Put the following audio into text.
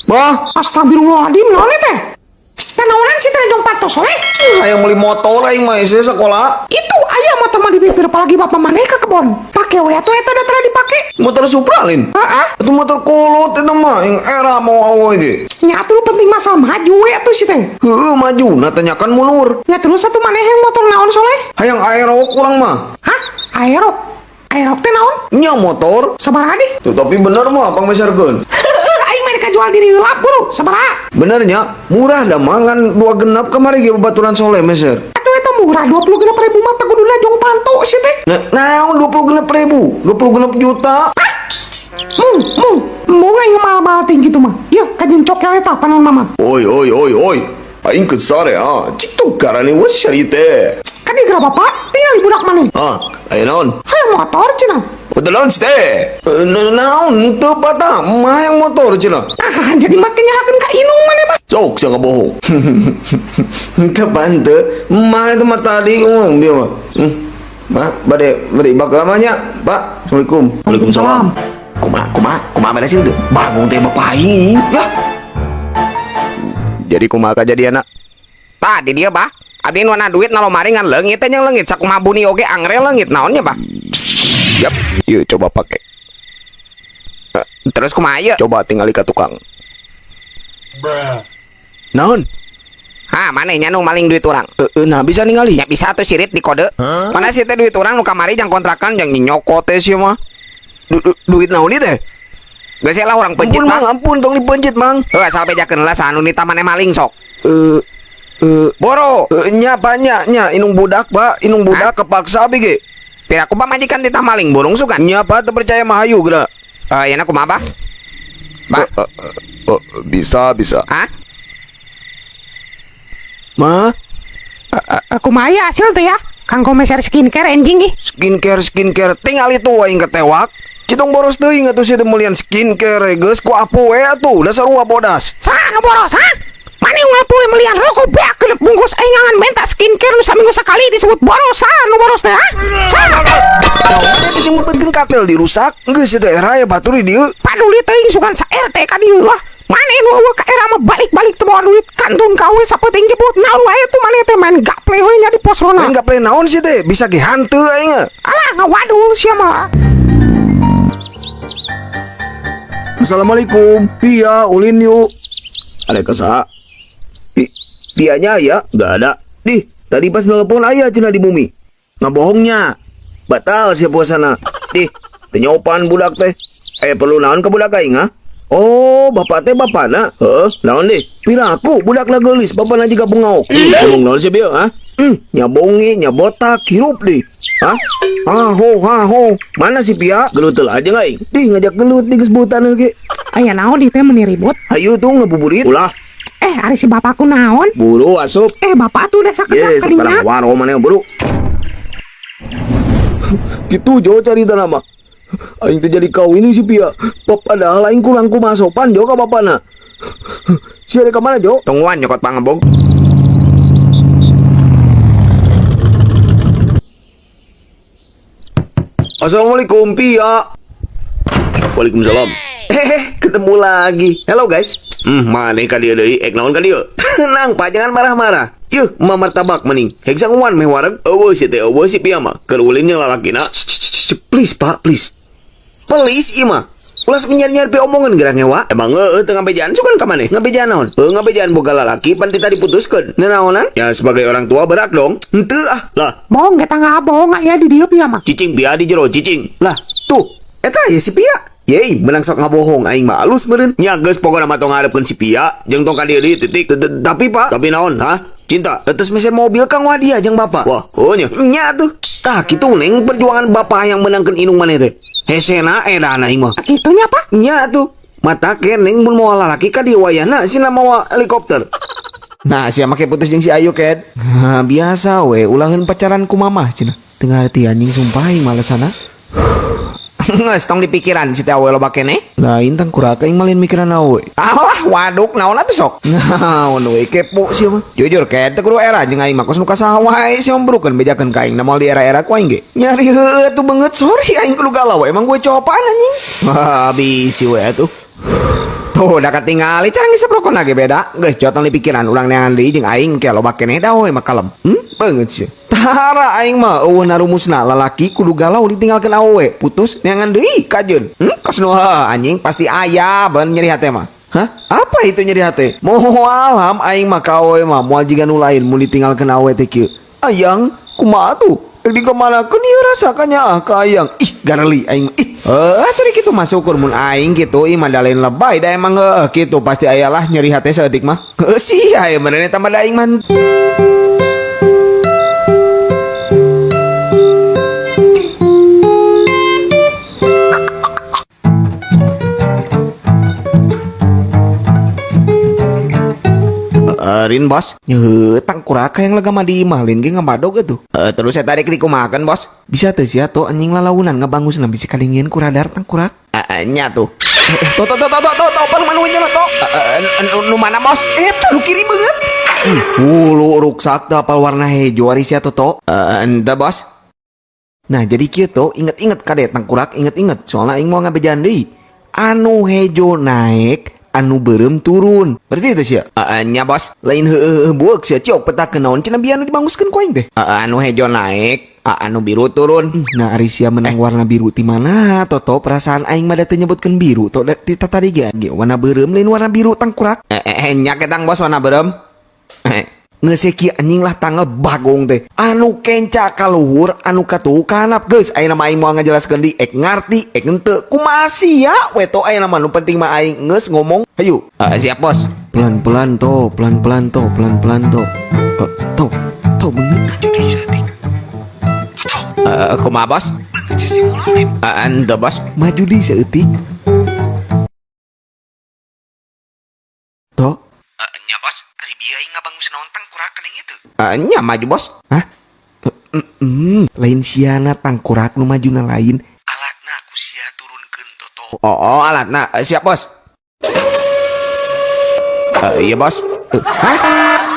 Bah, Astagfirullahaladzim, naon teh? Naonan sih teh jong patos soleh? aya meuli motor aing mah ese sekolah. Itu aya motor mah dipipir apalagi bapak maneh ke kebon. Pake we atuh eta datang dipake. Motor Supra Lin. Heeh. Itu motor kolot eta mah yang era mau awe ge. Nya atuh penting masalah maju we atuh sih teh. Heueuh maju tanyakan mundur. Ya terus satu maneh yang motor naon soleh? Hayang aero kurang mah. Hah? Aerok? Aerok teh naon? Nya motor. Sabaraha di? Tuh, tapi bener mah pang meserkeun. Aing mah jual diri heulap buru, sabaraha? Benernya murah dah mangan 2 genap kemari ge babaturan soleh meser. Atuh eta murah 20 genep ribu mah teh kuduna jong panto sih teh. Nah, 20 genap ribu, 20 genap juta. Mung aing mah tinggi tuh mah. Ya, kajeng cok eta panon mama. Oi. Aing kesare Citu karane wes syarite. Kan di geura bapak tinggal di budak maneh. Ayo naon? Hayang motor cenah. Betulan sih teh. Naon teu patah mah yang motor cenah. Jadi makin nyalakeun ka inung maneh mah. Sok sia bohong. Teu pante. Mah itu mah tadi ngomong dia mah. Mah bade bakal lamanya, Pak. Assalamualaikum. Waalaikumsalam. Kumaha beresin tuh? Bangun teh bapak aing. Ya. Jadi kumaha kajadianna? Tadi dia bah, abdi nu ana duit na lomari ngan leungit teh jeung leungit sakumaha buni oge angre leungit naonnya bah? Yap, yuk coba pakai. Terus kumaha ieu? Coba tinggali ka tukang. Naon? Ha, manehnya nu maling duit urang? Nah bisa ningali. Ya bisa tuh sirit di kode. Mana sih teh duit urang nu kamari jang kontrakan jang nyokot teh sia mah. Duit naon ieu teh? Geus lah urang pencit Ampun, mah. Mang, ampun tong dipencit, Mang. Heuh asal bejakeun lah sanu nita maneh maling sok. Boro, nya inung budak, Pak. Inung budak kepaksa bege. Pira ku majikan tita maling burung sugan. Nya Pak teu percaya mah hayu geura. Yana kumaha bah? Bah. Bisa. Hah? Mah, Aku mah aya hasil teh ya. Kanggo meser skincare enjing ih. skincare tinggal itu aing ketewak. Citong boros teuing atuh sia teh mulian skincare geus ku apu we atuh dasar uap bodas. Sana boros ha? Mani ngapoe melian rokok beak kelep bungkus aing ngan menta skincare nu saminggu sakali disebut boros nu boros teh ha? Sana. Mana dijemputkeun katel dirusak geus teh era ya batur di dieu. Paduli teuing sugan sa RT ka dieu lah. Mane nu eueuh ka era mah balik-balik teu bawa duit kantun kawe sapenting jebut naon wae tuh mane teh main gaple we nya di pos rona. Main gaple naon sih teh bisa ge hanteu aing. Alah ngawadul sia mah. Assalamualaikum. Pia ulin yuk. Ada kesa. Pianya ya nggak ada. Tadi pas nelpon ayah cina di bumi. Nggak bohongnya. Batal siap puasana. Tenyopan budak teh. Perlu naon ke budak aing ha? Oh, bapak teh bapana. Naon deh. Pira aku budak na geulis, bapana juga bungaok. Ngomong naon sih bieu ha? Nyabongi, nyabotak, hirup deh. Hah? Ha ho. Mana si Pia? Gelutel aja aing. Ngajak gelut di gesbutan ge. Aya naon di teh meni ribut? Hayu tuh ngabuburit. Ulah. Ari si bapakku naon? Buru asup. Bapak tuh udah sakedak Yes, sekarang kadinya. waro mana buru. Gitu jo cari nama. Aing teh jadi kawin si Pia. Padahal aing kurang kumaha sopan jo ka bapana. Si ada ka mana jo? Tungguan nyokot pangebog. Assalamualaikum Pia. Waalaikumsalam. Ketemu lagi. Hello guys. Maneh ka dieu deui? Ek naon ka dieu? Tenang, Pak, jangan marah-marah. Yuh, mamartabak mending. Hek sanguan meh wareg. Eueuh si Pia mah. Keur ulinnya lalakina. Please, Pak, please. Please ieu mah. Ulah sok nyari-nyari pe omongan gerang hewa. Emang teu ngabejaan sukan ka maneh? Ngabejaan naon? Ngabejaan boga lalaki pan tita diputuskeun. Nanaonan? Ya sebagai orang tua berak dong. Henteu lah. Bohong kita nggak bohong ya di dia Pia mah. Cicing Pia di jero cicing. Lah, tuh. Eta ya si Pia. Yei, menang sok ngabohong aing mah alus meureun. Nya geus pokona mah tong ngarepkeun si Pia jeung tong ka dieu titik. Tapi Pak, tapi naon ha? Cinta, terus mesin mobil Kang Wadia jeung bapak. Wah, nya. Nya tuh. Tah kitu neng perjuangan bapak yang menangkeun inung maneh teh. Hesena edan aing mah. Itunya apa? Nya tuh. Mata keneng mun moal lalaki ka dieu wayahna sina mawa helikopter. Nah, sia make putus jeung si Ayu Ked. Biasa we ulangeun pacaran ku mamah cenah. Teu ngarti anjing sumpah aing malesana. Nges tong di pikiran si teh awe loba keneh. Lain tang kuraka yang malin mikiran awe. Alah waduk naon atuh sok. Naon we kepo sih mah. Jujur ke teh kudu era jeung aing mah kos nu kasaha wae sih membrukeun bejakeun ka aing na moal di era-era ku aing ge. Nyari heueuh tuh banget sorry aing kudu galau emang gue copan anjing. Habis sih we atuh. Tuh udah ketinggali cara ngisep rokok lagi beda. Geus jotong di pikiran ulang neangan deui jeung aing ke loba keneh da we mah kalem. Beungeut sih. Tara aing mah eueuh narumusna lalaki kudu galau ditinggalkeun awewe. Putus neangan deui kajeun. Kos nu anjing pasti aya beun nyeri hate mah. Hah? Apa itu nyeri hate? Moho alam aing mah ka awewe mah moal jiga nu lain mun ditinggalkeun awewe teh kieu. Ayang, kumaha tuh? Di kemana ke dia rasakannya ka ayang. Ih, gareli aing. Ih, tadi kitu mah syukur mun aing kitu ieu mah da lain lebay da emang kitu pasti ayalah nyeri hate saeutik mah. Sih aya benerna tambah da aing mah. Rin bos, tangkurak yang lega mah dimahlin ge ngamadog atuh. Terus saya tarik dikumahakeun bos. Bisa teh sia tuh anjing lalaunan ngabangus na bisi kalingieun ku radar tangkurak. Nya tuh. Tuh paling nya tuh. Nu mana bos? Eta nu kiri beungeut. Lu ruksak teh apal warna hejo ari sia tuh. Ente bos. Nah jadi kieu tuh inget-inget kade tangkurak inget-inget soalnya aing mau ngabejan deui. Anu hejo naik anu beureum turun. Berarti itu sia. Nya bos, lain heueuh buek sia ciok petakeun naon cenah biar anu dibanguskeun ku aing teh. Anu hejo naik, anu biru turun. Nah ari sia menang warna biru ti mana? Toto perasaan aing mah da teu nyebutkeun biru to ti tadi ge warna beureum lain warna biru tangkurak. Nya ketang bos warna beureum. Ngeseki anjing lah tanggal bagong teh anu kenca kaluhur anu katuh kanap geus ayeuna mah aing moal ngajelaskeun di ek ngarti ek henteu kumaha sia we to ayeuna mah nu penting mah aing geus ngomong hayu. Siap bos. Pelan-pelan to pelan-pelan to bener maju deui saeutik. Kumaha bos? Bener sih simulasi. Anda bos maju deui saeutik. To nya bos ari bieu aing ngabangus naon tangkurak kening itu. Nya maju bos. Hah? Lain siana tangkurak nu majuna lain. Alatna aku sia turunkeun toto. Oh alatna siap bos. Iya bos. Hah?